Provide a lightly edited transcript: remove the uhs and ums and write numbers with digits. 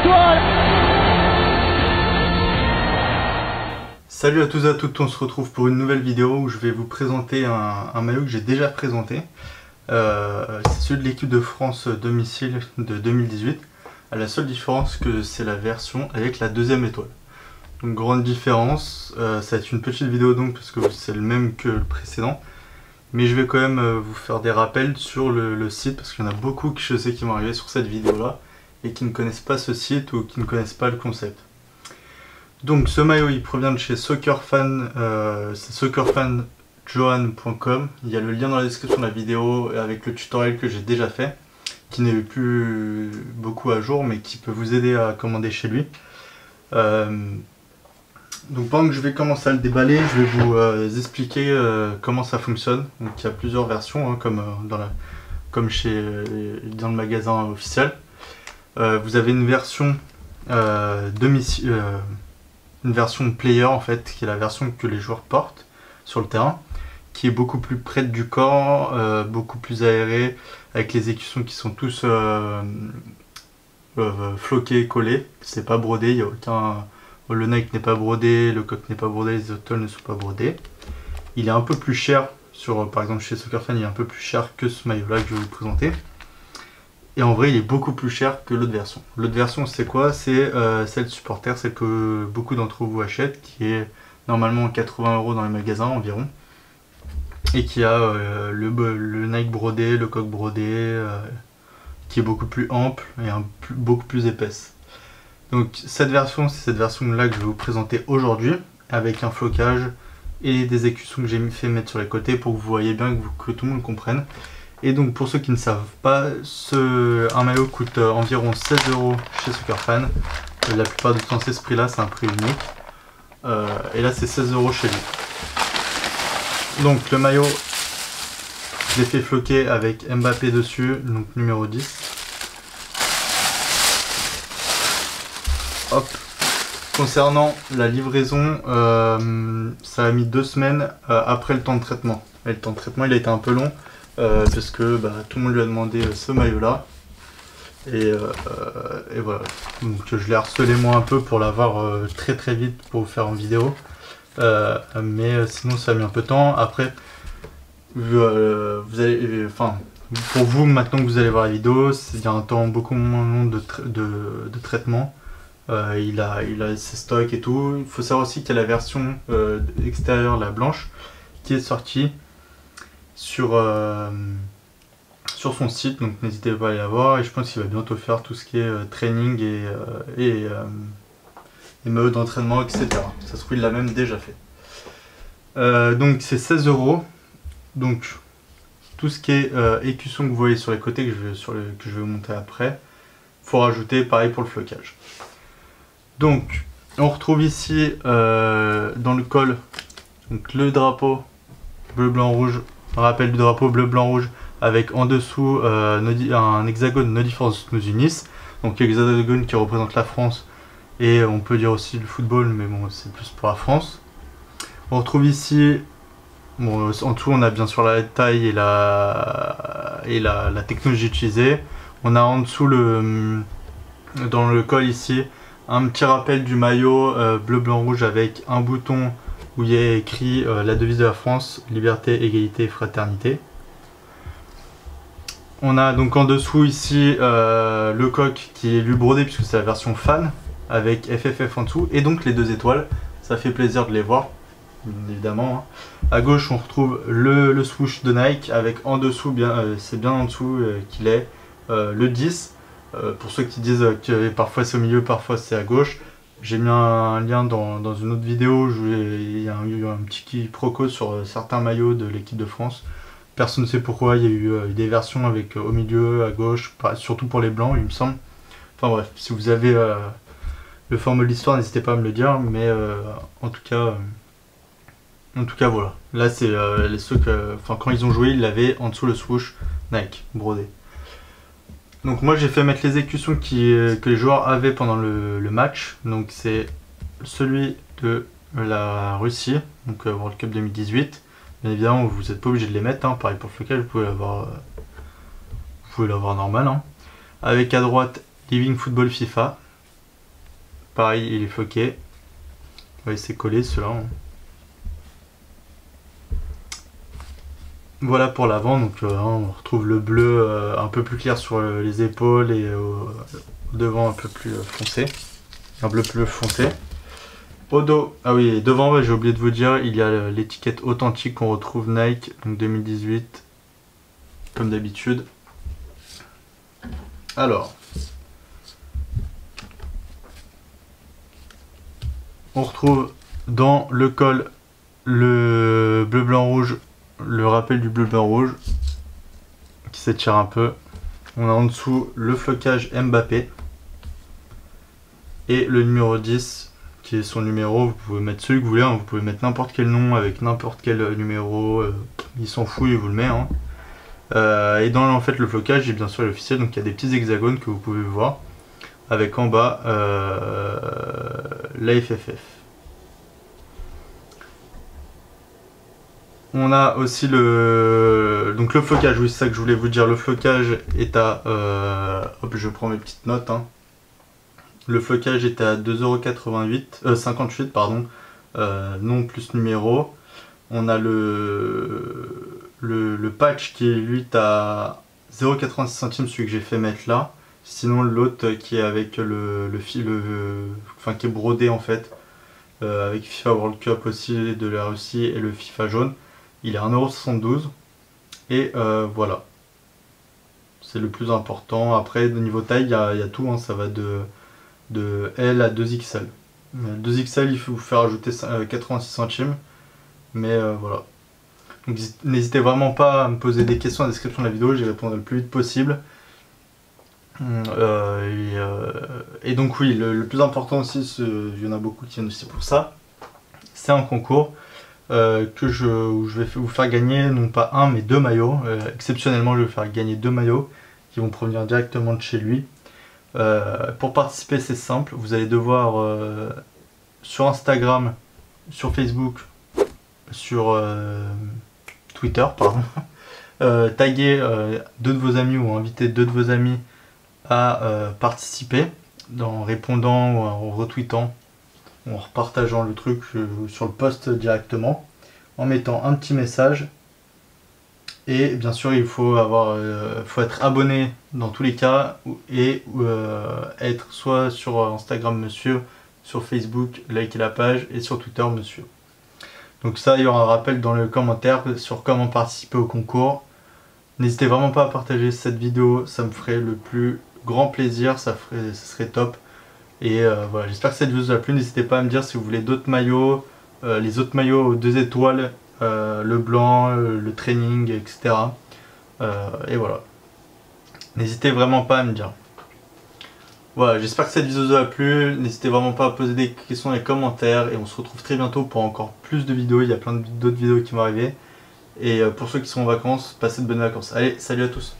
étoiles. Salut à tous et à toutes, on se retrouve pour une nouvelle vidéo où je vais vous présenter un maillot que j'ai déjà présenté. C'est celui de l'équipe de France domicile de 2018. À la seule différence que c'est la version avec la deuxième étoile. Donc grande différence, ça va être une petite vidéo donc parce que c'est le même que le précédent. Mais je vais quand même vous faire des rappels sur le site parce qu'il y en a beaucoup que je sais qui vont arriver sur cette vidéo là et qui ne connaissent pas ce site ou qui ne connaissent pas le concept. Donc ce maillot il provient de chez SoccerFan, c'est soccerfanjohan.com. Il y a le lien dans la description de la vidéo avec le tutoriel que j'ai déjà fait, qui n'est plus beaucoup à jour mais qui peut vous aider à commander chez lui. Donc pendant que je vais commencer à le déballer, je vais vous expliquer comment ça fonctionne. Donc il y a plusieurs versions hein, comme dans le magasin officiel. Vous avez une version une version player en fait, qui est la version que les joueurs portent sur le terrain, qui est beaucoup plus près du corps, beaucoup plus aérée, avec les écussons qui sont tous floqués, collés. C'est pas brodé, il y a aucun... Le Nike n'est pas brodé, le coq n'est pas brodé, les autres ne sont pas brodés. Il est un peu plus cher, par exemple chez SoccerFan, il est un peu plus cher que ce maillot là que je vais vous présenter. Et en vrai il est beaucoup plus cher que l'autre version. L'autre version c'est quoi? C'est celle supporter, celle que beaucoup d'entre vous achètent, qui est normalement 80 € dans les magasins environ. Et qui a le Nike brodé, le coq brodé, qui est beaucoup plus ample et beaucoup plus épaisse. Donc cette version, c'est cette version là que je vais vous présenter aujourd'hui, avec un flocage et des écussons que j'ai fait mettre sur les côtés pour que vous voyez bien, que tout le monde comprenne. Et donc pour ceux qui ne savent pas, un maillot coûte environ 16 € chez SoccerFan. La plupart du temps c'est ce prix là, c'est un prix unique. Et là c'est 16 € chez lui. Donc le maillot, je l'ai fait floquer avec Mbappé dessus, donc numéro 10. Hop. Concernant la livraison, ça a mis 2 semaines après le temps de traitement. Et le temps de traitement il a été un peu long. Parce que tout le monde lui a demandé ce maillot là et voilà, donc je l'ai harcelé moi un peu pour l'avoir très vite pour vous faire en vidéo, mais sinon ça a mis un peu de temps. Après vous allez, pour vous maintenant que vous allez voir la vidéo, il y a un temps beaucoup moins long de traitement. Il a ses stocks et tout. Il faut savoir aussi qu'il y a la version extérieure, la blanche, qui est sortie sur son site, donc n'hésitez pas à aller la voir. Et je pense qu'il va bientôt faire tout ce qui est training et maillots d'entraînement, etc. Ça se trouve il l'a même déjà fait. Donc c'est 16 €. Donc tout ce qui est écusson que vous voyez sur les côtés, que je vais vous montrer après, faut rajouter pareil pour le flocage. Donc on retrouve ici dans le col donc le drapeau bleu blanc rouge, rappel du drapeau bleu blanc rouge, avec en dessous un hexagone No Difference nous unissent, donc hexagone qui représente la France et on peut dire aussi le football, mais bon c'est plus pour la France. On retrouve ici, bon, en dessous on a bien sûr la taille et la technologie utilisée. On a en dessous dans le col ici un petit rappel du maillot bleu blanc rouge avec un bouton où il y a écrit la devise de la France, liberté, égalité et fraternité. On a donc en dessous ici le coq qui est lui brodé puisque c'est la version fan avec FFF en dessous et donc les 2 étoiles. Ça fait plaisir de les voir, évidemment. À gauche on retrouve le swoosh de Nike avec en dessous, c'est bien en dessous qu'il est le 10. Pour ceux qui disent que parfois c'est au milieu, parfois c'est à gauche. J'ai mis un lien dans une autre vidéo, il y a eu un petit quiproquo sur certains maillots de l'équipe de France. Personne ne sait pourquoi, il y a eu des versions avec au milieu, à gauche, surtout pour les blancs il me semble. Enfin bref, si vous avez le format de l'histoire, n'hésitez pas à me le dire, mais en tout cas voilà. Là c'est quand ils ont joué, ils l'avaient en dessous le swoosh Nike, brodé. Donc moi j'ai fait mettre les écussons que les joueurs avaient pendant le match. Donc c'est celui de la Russie, donc World Cup 2018. Bien évidemment vous n'êtes pas obligé de les mettre, hein. Pareil pour le flocage, vous pouvez l'avoir normal. Hein. Avec à droite Living Football FIFA. Pareil, il est floqué. Ouais, c'est collé celui-là. Hein. Voilà pour l'avant, donc on retrouve le bleu un peu plus clair sur les épaules et devant un peu plus foncé. Un bleu plus foncé. Au dos, ah oui, devant, j'ai oublié de vous dire, il y a l'étiquette authentique qu'on retrouve Nike, donc 2018, comme d'habitude. Alors, on retrouve dans le col le bleu blanc rouge, le rappel du bleu blanc rouge qui s'étire un peu. On a en dessous le flocage Mbappé et le numéro 10 qui est son numéro. Vous pouvez mettre celui que vous voulez, hein. Vous pouvez mettre n'importe quel nom avec n'importe quel numéro, il s'en fout, il vous le met. Hein. Et dans en fait le flocage, j'ai bien sûr l'officiel, donc il y a des petits hexagones que vous pouvez voir avec en bas la FFF. On a aussi donc le flocage, oui c'est ça que je voulais vous dire, le flocage est à, hop je prends mes petites notes, hein. Le flocage est à 2,58 pardon, nom plus numéro. On a le patch qui est lui à 0,86 centimes, celui que j'ai fait mettre là. Sinon l'autre qui est avec le fil, enfin qui est brodé en fait, avec FIFA World Cup aussi de la Russie et le FIFA jaune. Il est à 1,72 €. Et voilà. C'est le plus important. Après, au niveau taille, il y a tout. Hein, ça va de L à 2XL. 2XL, il faut vous faire ajouter 86 centimes. Mais voilà. Donc n'hésitez vraiment pas à me poser des questions dans la description de la vidéo. J'y répondrai le plus vite possible. Et donc oui, le plus important aussi, il y en a beaucoup qui viennent aussi pour ça. C'est un concours. Où je vais vous faire gagner non pas un mais 2 maillots. Exceptionnellement, je vais vous faire gagner 2 maillots qui vont provenir directement de chez lui. Pour participer, c'est simple. Vous allez devoir sur Instagram, sur Facebook, sur Twitter, pardon, taguer 2 de vos amis ou inviter 2 de vos amis à participer en répondant ou en retweetant, en repartageant le truc sur le post directement, en mettant un petit message. Et bien sûr il faut être abonné dans tous les cas et être soit sur Instagram monsieur, sur Facebook liker la page et sur Twitter monsieur. Donc ça, il y aura un rappel dans le commentaire sur comment participer au concours. N'hésitez vraiment pas à partager cette vidéo, ça me ferait le plus grand plaisir, ça serait top. Et voilà, j'espère que cette vidéo vous a plu. N'hésitez pas à me dire si vous voulez d'autres maillots, les autres maillots aux 2 étoiles, le blanc, le training, etc. Et voilà. N'hésitez vraiment pas à me dire. Voilà, j'espère que cette vidéo vous a plu. N'hésitez vraiment pas à poser des questions dans les commentaires. Et on se retrouve très bientôt pour encore plus de vidéos. Il y a plein d'autres vidéos qui vont arriver. Et pour ceux qui sont en vacances, passez de bonnes vacances. Allez, salut à tous.